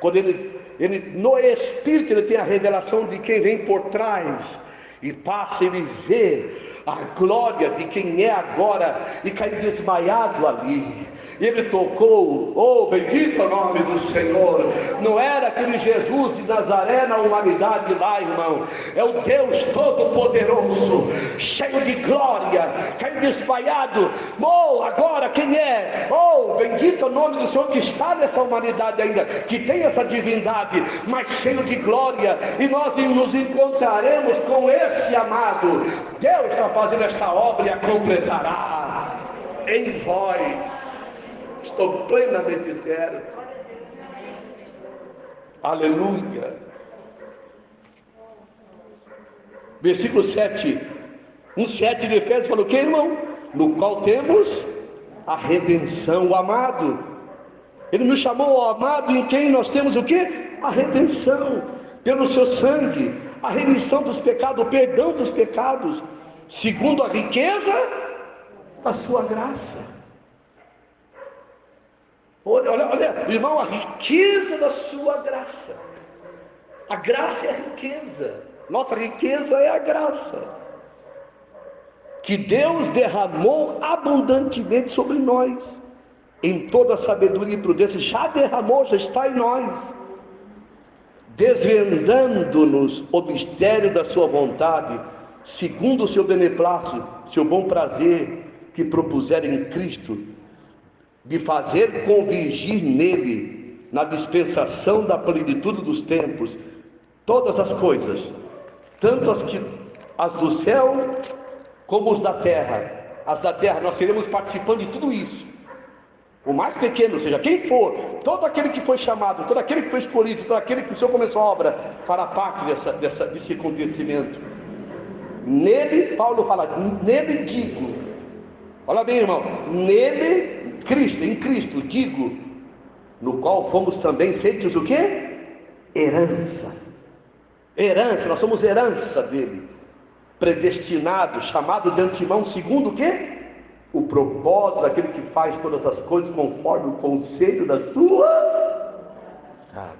S1: quando ele no Espírito, ele tem a revelação de quem vem por trás, e passa, ele vê a glória de quem é agora, e cai desmaiado ali. Ele tocou, oh, bendito é o nome do Senhor. Não era aquele Jesus de Nazaré na humanidade lá, irmão. É o Deus Todo-Poderoso, cheio de glória, caiu desmaiado. Oh, agora quem é? Oh, bendito é o nome do Senhor que está nessa humanidade ainda, que tem essa divindade, mas cheio de glória. E nós nos encontraremos com esse amado. Deus está fazendo esta obra e a completará em vós. Estou plenamente certo. Aleluia. Versículo 7. 1:7 de Efésios fala o que, irmão? No qual temos a redenção, o amado. Ele nos chamou ao amado, em quem nós temos o que? A redenção, pelo seu sangue, a remissão dos pecados, o perdão dos pecados, segundo a riqueza da sua graça. Olha, irmão, a riqueza da sua graça. A graça é a riqueza. Nossa riqueza é a graça que Deus derramou abundantemente sobre nós, em toda a sabedoria e prudência. Já derramou, já está em nós, desvendando-nos o mistério da sua vontade, segundo o seu beneplácito, seu bom prazer, que propuser em Cristo, de fazer convergir nele, na dispensação da plenitude dos tempos, todas as coisas, tanto as do céu como os da terra. As da terra, nós seremos participando de tudo isso. O mais pequeno, ou seja, quem for, todo aquele que foi chamado, todo aquele que foi escolhido, todo aquele que o Senhor começou a obra, fará parte desse acontecimento. Nele, Paulo fala, nele digo, olha bem, irmão, nele, Cristo, em Cristo, digo, no qual fomos também feitos o quê? Herança. Herança, nós somos herança dele, predestinado, chamado de antemão, segundo o quê? O propósito daquele que faz todas as coisas conforme o conselho da sua vontade.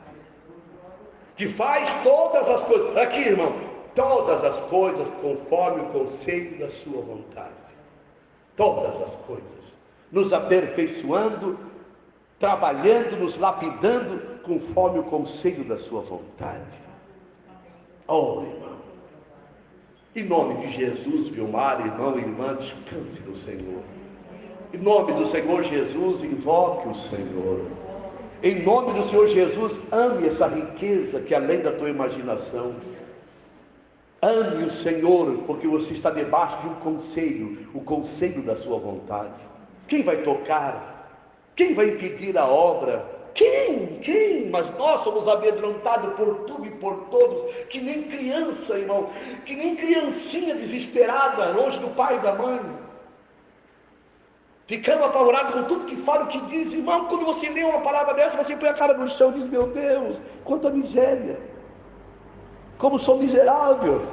S1: Que faz todas as coisas, aqui, irmão, todas as coisas conforme o conselho da sua vontade. Todas as coisas, nos aperfeiçoando trabalhando, nos lapidando, conforme o conselho da sua vontade. Oh, irmão, em nome de Jesus, Vilmar, irmão e irmã, descanse no Senhor. Em nome do Senhor Jesus, invoque o Senhor. Em nome do Senhor Jesus, ame essa riqueza que é além da tua imaginação. Ame o Senhor, porque você está debaixo de um conselho, o conselho da sua vontade. Quem vai tocar? Quem vai impedir a obra? Quem? Mas nós somos amedrontados por tudo e por todos, que nem criança, irmão, que nem criancinha desesperada, longe do pai e da mãe. Ficamos apavorados com tudo que fala, o que diz. Irmão, quando você lê uma palavra dessa, você põe a cara no chão e diz: meu Deus, quanta miséria, como sou miserável.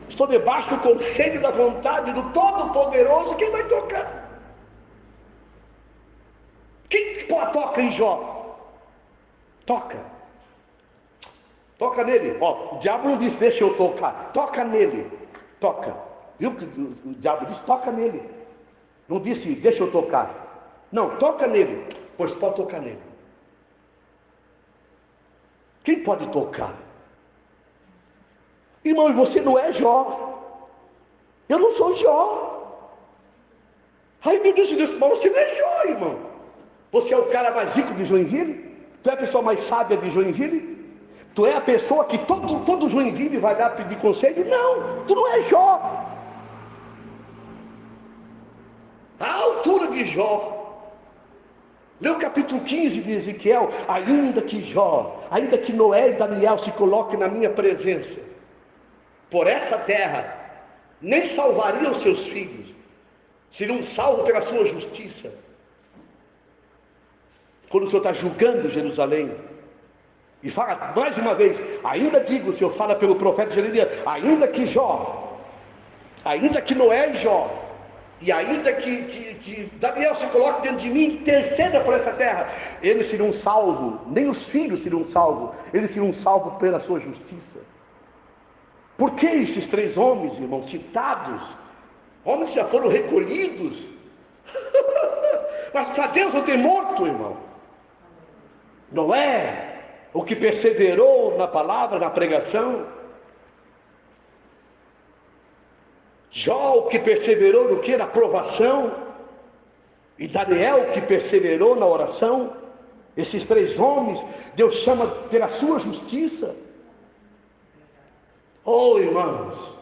S1: Estou debaixo do conselho da vontade do Todo-Poderoso. Quem vai tocar? Quem toca em Jó? Toca nele. Ó, o diabo não disse: deixa eu tocar. Toca nele. Toca. Viu que o diabo disse: toca nele. Não disse: deixa eu tocar. Não, toca nele. Pois pode tocar nele. Quem pode tocar? Irmão, e você não é Jó. Eu não sou Jó. Ai, meu Deus, mas você não é Jó, irmão. Você é o cara mais rico de Joinville? Tu é a pessoa mais sábia de Joinville? Tu é a pessoa que todo Joinville vai dar pedir conselho? Não, tu não é Jó. A altura de Jó. Lê o capítulo 15 de Ezequiel. Ainda que Jó, ainda que Noé e Daniel se coloquem na minha presença, por essa terra, nem salvariam seus filhos, seriam salvos pela sua justiça. Quando o Senhor está julgando Jerusalém, e fala mais uma vez, ainda digo, o Senhor fala pelo profeta Jeremias, ainda que Jó, ainda que Noé e Jó, e ainda que Daniel se coloque diante de mim, interceda por essa terra, eles serão salvos, nem os filhos serão salvos, eles serão salvos pela sua justiça. Por que esses três homens, irmãos, citados, homens que já foram recolhidos, mas para Deus não tem morto, irmão. Noé, o que perseverou na palavra, na pregação. Jó, o que perseverou no que? Na provação. E Daniel, que perseverou na oração. Esses três homens, Deus chama pela sua justiça. Oh, irmãos,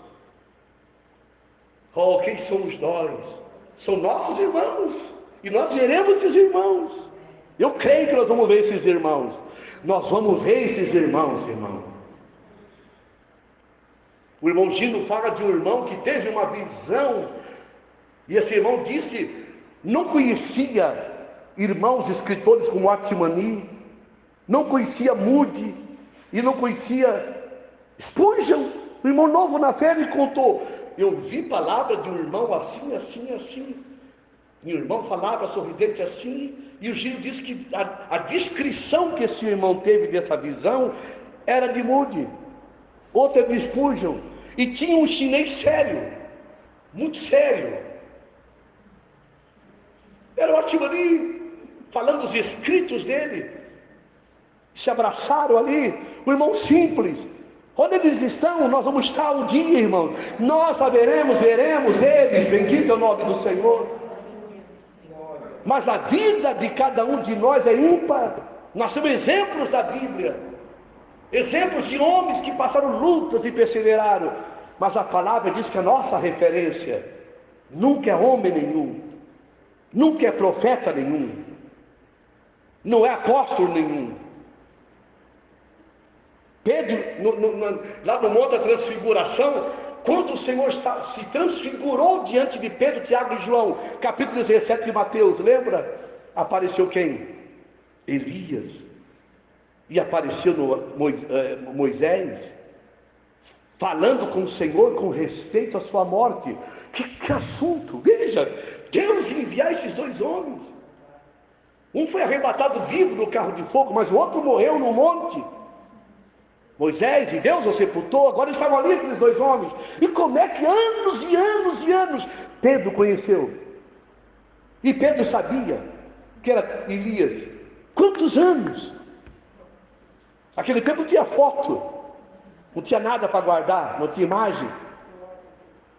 S1: oh, quem somos nós? São nossos irmãos, e nós veremos esses irmãos. Eu creio que nós vamos ver esses irmãos. Nós vamos ver esses irmãos, irmão. O irmão Gino fala de um irmão que teve uma visão, e esse irmão disse, não conhecia irmãos escritores como Atmani, não conhecia Moody, e não conhecia Spurgeon. O irmão novo na fé me contou: eu vi palavra de um irmão assim, assim, assim. E o irmão falava sorridente assim. E o Gino disse que a descrição que esse irmão teve dessa visão era de Moody, outra de Spurgeon. E tinha um chinês sério, muito sério. Era o Atmani falando os escritos dele. Se abraçaram ali. O irmão simples. Onde eles estão, nós vamos estar um dia, irmão. Nós saberemos, veremos eles. Bendito é o nome do Senhor. Mas a vida de cada um de nós é ímpar. Nós somos exemplos da Bíblia, exemplos de homens que passaram lutas e perseveraram. Mas a palavra diz que a nossa referência nunca é homem nenhum, nunca é profeta nenhum, não é apóstolo nenhum. Pedro, lá no Monte da Transfiguração, quando o Senhor se transfigurou diante de Pedro, Tiago e João, capítulo 17 de Mateus, lembra? Apareceu quem? Elias. E apareceu Moisés, falando com o Senhor com respeito à sua morte. Que assunto! Veja, Deus enviar esses dois homens. Um foi arrebatado vivo no carro de fogo, mas o outro morreu no monte. Moisés e Deus o sepultou. Agora estavam ali aqueles dois homens. E como é que anos e anos e anos Pedro conheceu? E Pedro sabia. que era Elias. Quantos anos? Naquele tempo não tinha foto, não tinha nada para guardar, não tinha imagem.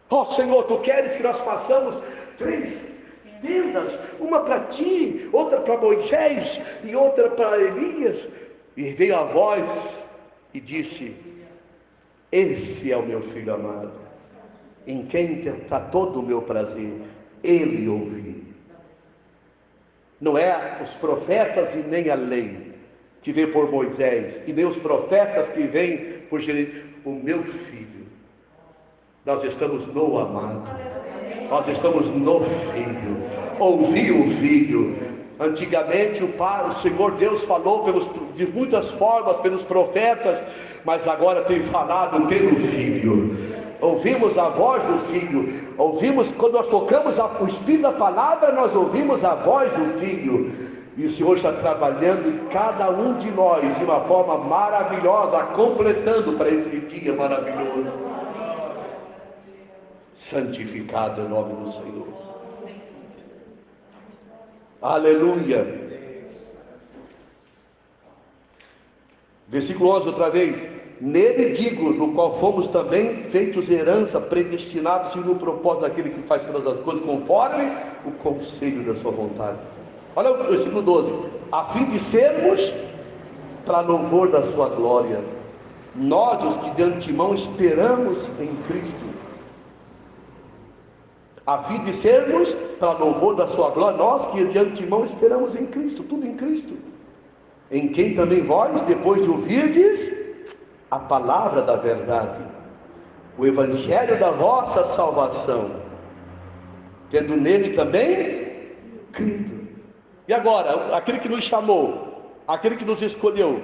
S1: Ó Senhor, tu queres que nós façamos 3 tendas, uma para ti, outra para Moisés e outra para Elias? E veio a voz e disse: esse é o meu filho amado, em quem está todo o meu prazer, ele ouvi. Não é os profetas e nem a lei que vem por Moisés, e nem os profetas que vêm por Jeremias. O meu filho, nós estamos no amado, nós estamos no filho. Ouvi o filho. Antigamente o Senhor Deus falou de muitas formas pelos profetas, mas agora tem falado pelo filho. Ouvimos a voz do filho, ouvimos quando nós tocamos o Espírito da palavra, nós ouvimos a voz do filho. E o Senhor está trabalhando em cada um de nós de uma forma maravilhosa, completando para esse dia maravilhoso. Santificado é o nome do Senhor. Aleluia. Versículo 11 outra vez: nele digo, no qual fomos também feitos herança, predestinados segundo o propósito daquele que faz todas as coisas conforme o conselho da sua vontade. Olha o versículo 12: a fim de sermos para louvor da sua glória, nós os que de antemão esperamos em Cristo. A fim de sermos para louvor da sua glória, nós que de antemão esperamos em Cristo, tudo em Cristo, em quem também vós, depois de ouvirdes a palavra da verdade, o evangelho da vossa salvação, tendo nele também crido. E agora, aquele que nos chamou, aquele que nos escolheu,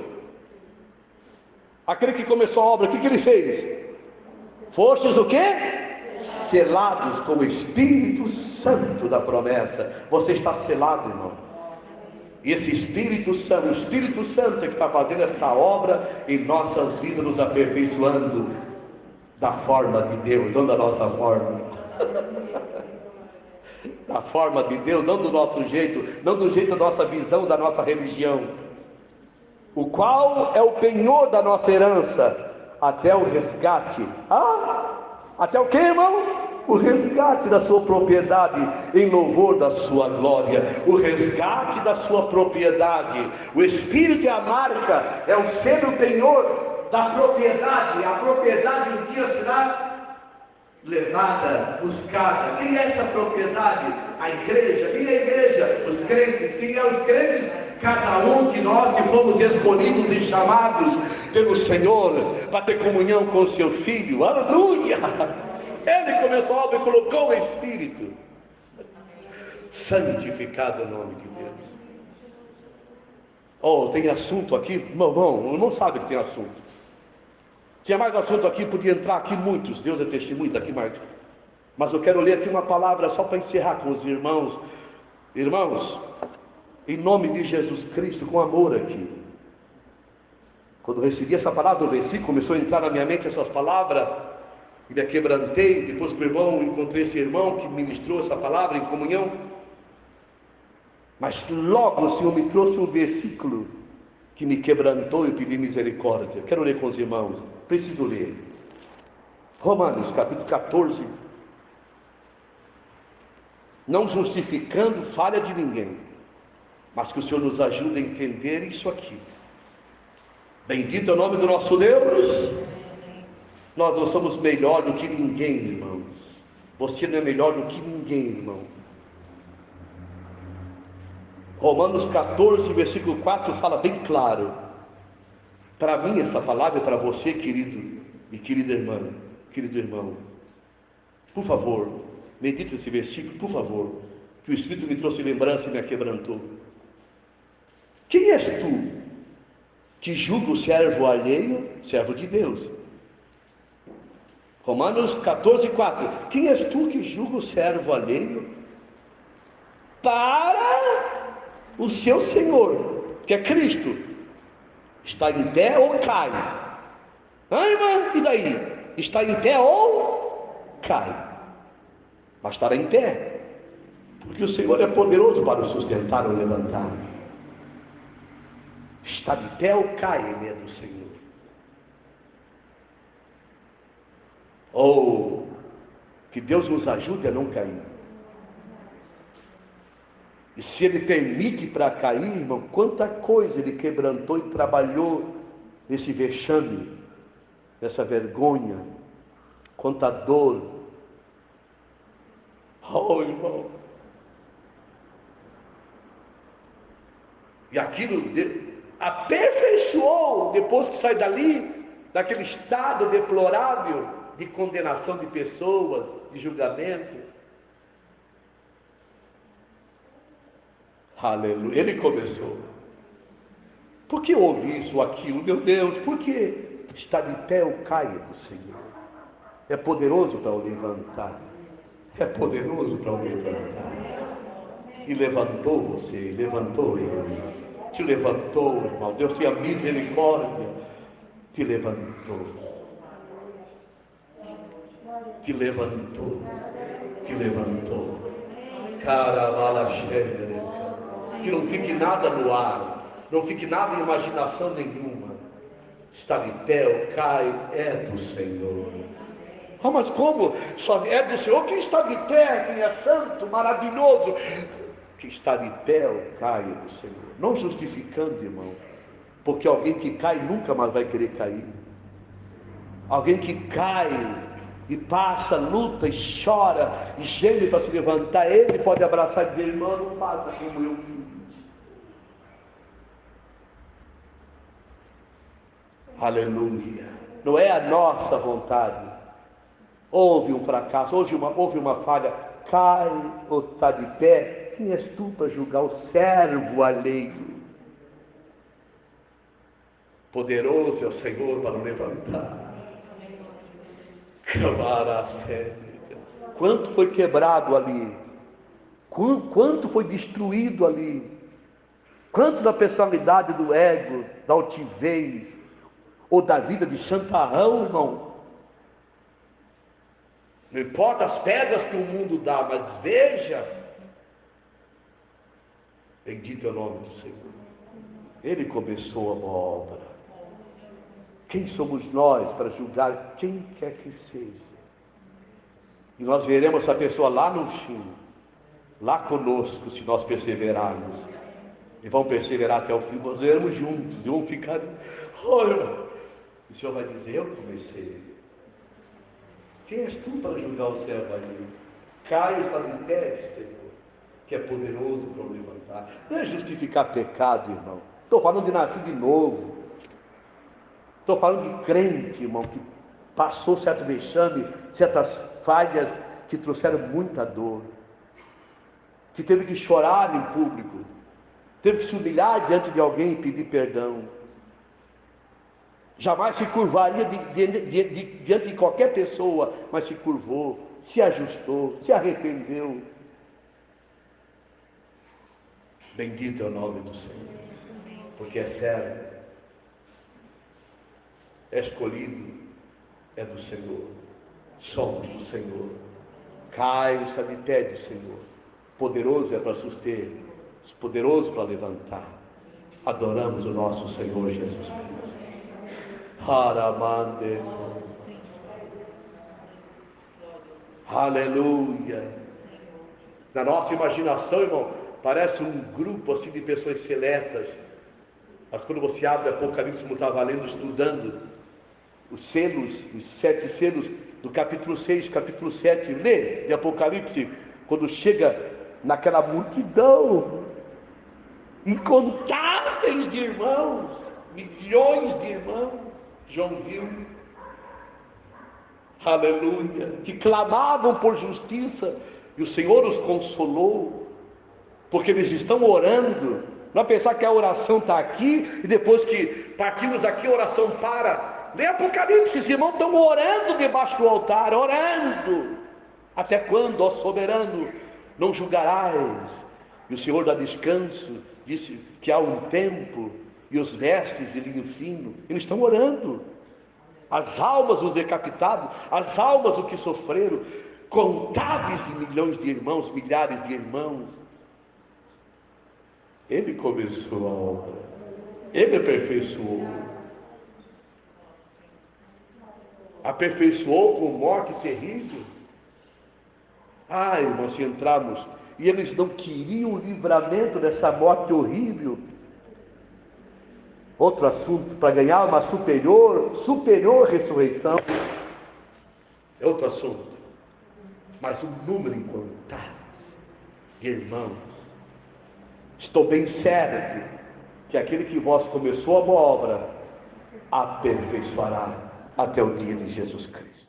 S1: aquele que começou a obra, o que ele fez? Fostes o quê? Selados com o Espírito Santo da promessa. Você está selado, irmão. E esse Espírito Santo, o Espírito Santo é que está fazendo esta obra em nossas vidas, nos aperfeiçoando da forma de Deus, não da nossa forma. Da forma de Deus, não do nosso jeito, não do jeito da nossa visão, da nossa religião. O qual é o penhor da nossa herança, até o resgate. Até o que, irmão? O resgate da sua propriedade, em louvor da sua glória. O resgate da sua propriedade. O Espírito é a marca, é o selo penhor da propriedade. A propriedade um dia será levada, buscada. Quem é essa propriedade? A igreja. Quem é a igreja? Os crentes. Quem é os crentes? Cada um de nós que fomos escolhidos e chamados pelo Senhor para ter comunhão com o seu Filho. Aleluia! Ele começou a obra e colocou o Espírito. Santificado é o nome de Deus. Oh, tem assunto aqui? O irmão sabe que tem assunto. Tinha mais assunto aqui, podia entrar aqui muitos. Deus é testemunho daqui, Marcos. Mas eu quero ler aqui uma palavra só para encerrar com os irmãos. Irmãos, em nome de Jesus Cristo, com amor aqui. Quando eu recebi essa palavra do versículo, começou a entrar na minha mente essas palavras, e me quebrantei. Depois com o irmão, encontrei esse irmão que ministrou essa palavra em comunhão. Mas logo o Senhor me trouxe um versículo que me quebrantou e eu pedi misericórdia. Quero ler com os irmãos, preciso ler. Romanos capítulo 14. Não justificando falha de ninguém, mas que o Senhor nos ajude a entender isso aqui. Bendito é o nome do nosso Deus. Nós não somos melhor do que ninguém, irmãos. Você não é melhor do que ninguém, irmão. Romanos 14, versículo 4 fala bem claro. Para mim essa palavra é para você, querido e querida irmã, querido irmão. Por favor, medite esse versículo, por favor, que o Espírito me trouxe lembrança e me quebrantou. Quem és tu que julga o servo alheio, servo de Deus? Romanos 14, 4. Quem és tu que julga o servo alheio para o seu Senhor, que é Cristo? Está em pé ou cai? Irmã, e daí? Está em pé ou cai? Mas estará em pé. Porque o Senhor é poderoso para o sustentar ou levantar. Está de pé ou cai, ele é do Senhor. Oh, que Deus nos ajude a não cair. E se Ele permite para cair, irmão, quanta coisa Ele quebrantou e trabalhou nesse vexame, nessa vergonha, quanta dor. Oh, irmão. E aquilo aperfeiçoou, depois que sai dali, daquele estado deplorável de condenação de pessoas, de julgamento. Aleluia, ele começou. Por que houve isso ou aquilo? Meu Deus, por que está de pé o caia do Senhor? É poderoso para o levantar. É poderoso para o levantar. E levantou você, levantou ele. Te levantou, irmão. Deus tenha misericórdia. Te levantou. Te levantou. Te levantou. Caravala cheia. Que não fique nada no ar. Não fique nada em imaginação nenhuma. Está de pé ou cai, é do Senhor. Ah, mas como? Só é do Senhor. Quem está de pé, quem é santo, maravilhoso. Que está de pé ou cai é do Senhor. Não justificando, irmão. Porque alguém que cai nunca mais vai querer cair. Alguém que cai e passa, luta e chora e geme para se levantar, ele pode abraçar e dizer: irmão, não faça como eu fiz. Aleluia. Não é a nossa vontade. Houve um fracasso, houve uma falha, cai ou está de pé. Quem és tu para julgar o servo alheio? Poderoso é o Senhor para levantar. Quanto foi quebrado ali? Quanto foi destruído ali? Quanto da personalidade do ego, da altivez, ou da vida de santarrão, irmão? Não importa as pedras que o mundo dá, mas veja, bendito é o nome do Senhor. Ele começou a boa obra. Quem somos nós para julgar quem quer que seja? E nós veremos essa pessoa lá no fim, lá conosco, se nós perseverarmos. E vamos perseverar até o fim, nós veremos juntos, e vamos ficar. Olha, o Senhor vai dizer: eu comecei. Quem és tu para julgar o servo ali? Caio para de pé, Senhor, que é poderoso para o levantar. Não é justificar pecado, irmão. Estou falando de nascer de novo. Estou falando de crente, irmão, que passou certo vexame, certas falhas que trouxeram muita dor, que teve que chorar em público, teve que se humilhar diante de alguém e pedir perdão. Jamais se curvaria diante de qualquer pessoa, mas se curvou, se ajustou, se arrependeu. Bendito é o nome do Senhor, porque é servo, é escolhido, é do Senhor, somos do Senhor. Cai o pé do Senhor, poderoso é para suster, poderoso para levantar. Adoramos o nosso Senhor Jesus Cristo. Aleluia. Na nossa imaginação, irmão, parece um grupo assim de pessoas seletas. Mas quando você abre Apocalipse, como estava lendo, estudando os selos, os 7 selos do capítulo 6, capítulo 7, lê de Apocalipse, quando chega naquela multidão, incontáveis de irmãos, milhões de irmãos, João viu, aleluia, que clamavam por justiça, e o Senhor os consolou, porque eles estão orando. Não é pensar que a oração está aqui, e depois que partimos aqui, a oração para. Lê Apocalipse, os irmãos estão orando debaixo do altar, orando. Até quando, ó soberano, não julgarás? E o Senhor dá descanso, disse que há um tempo, e os vestes de linho fino, eles estão orando. As almas dos decapitados, as almas do que sofreram, contáveis de milhões de irmãos, milhares de irmãos. Ele começou a obra, ele aperfeiçoou com morte terrível. Irmãos, se entrarmos, e eles não queriam o livramento dessa morte horrível. Outro assunto, para ganhar uma superior ressurreição, é outro assunto. Mas um número incontável de irmãos, estou bem certo que aquele que vós começou a boa obra, aperfeiçoará até o dia de Jesus Cristo.